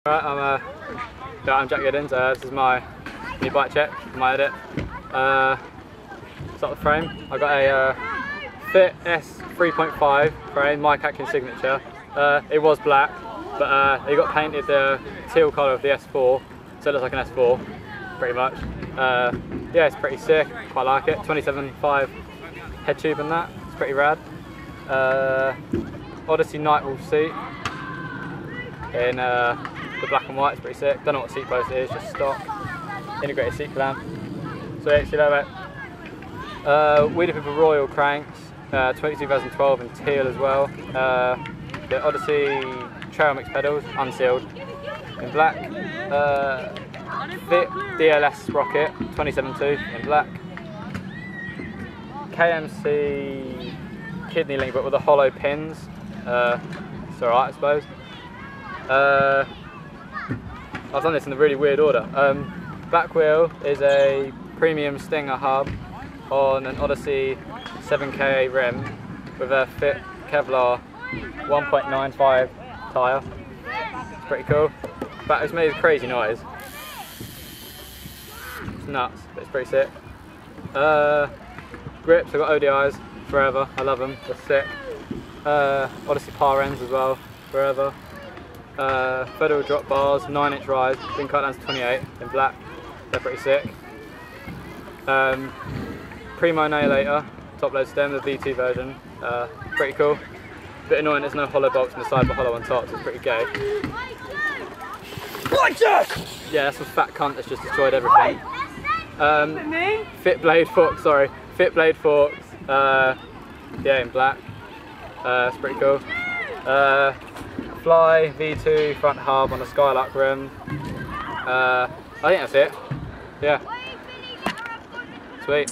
Alright, I'm Jack Giddens. This is my new bike check, my edit. Start the frame. I got a Fit S 3.5 frame, Mike Atkins signature. It was black, but it got painted the teal colour of the S4, so it looks like an S4, pretty much. Yeah, it's pretty sick. Quite like it. 27.5 head tube and that. It's pretty rad. Odyssey Nightwolf seat in the black and white. It's pretty sick. Don't know what seat post it is, just stock integrated seat clamp. So see that, mate. WeThePeople Roayl cranks, 2012 in teal as well. The Odyssey TrailMix pedals, unsealed, in black. Fit DLS Sprocket, 27.2 in black. KMC kidney link, but with the hollow pins. It's alright, I suppose. I've done this in a really weird order. Back wheel is a premium Stinger hub on an Odyssey 7K rim with a FAF Kevlar 1.95 tyre. It's pretty cool. But it's made a crazy noise. It's nuts, but it's pretty sick. Grips, I've got ODIs forever. I love them, they're sick. Odyssey par ends as well, forever. Federal drop bars, 9-inch rise, been cut down to 28 in black, they're pretty sick. Primo Aneyerlator, top load stem, the V2 version, pretty cool. Bit annoying there's no hollow bolts on the side but hollow on top, so it's pretty gay. Yeah, that's a fat cunt that's just destroyed everything. Fit blade forks, yeah, in black, it's pretty cool. Fly V2 front hub on a Skylark rim. I think that's it. Yeah. Sweet.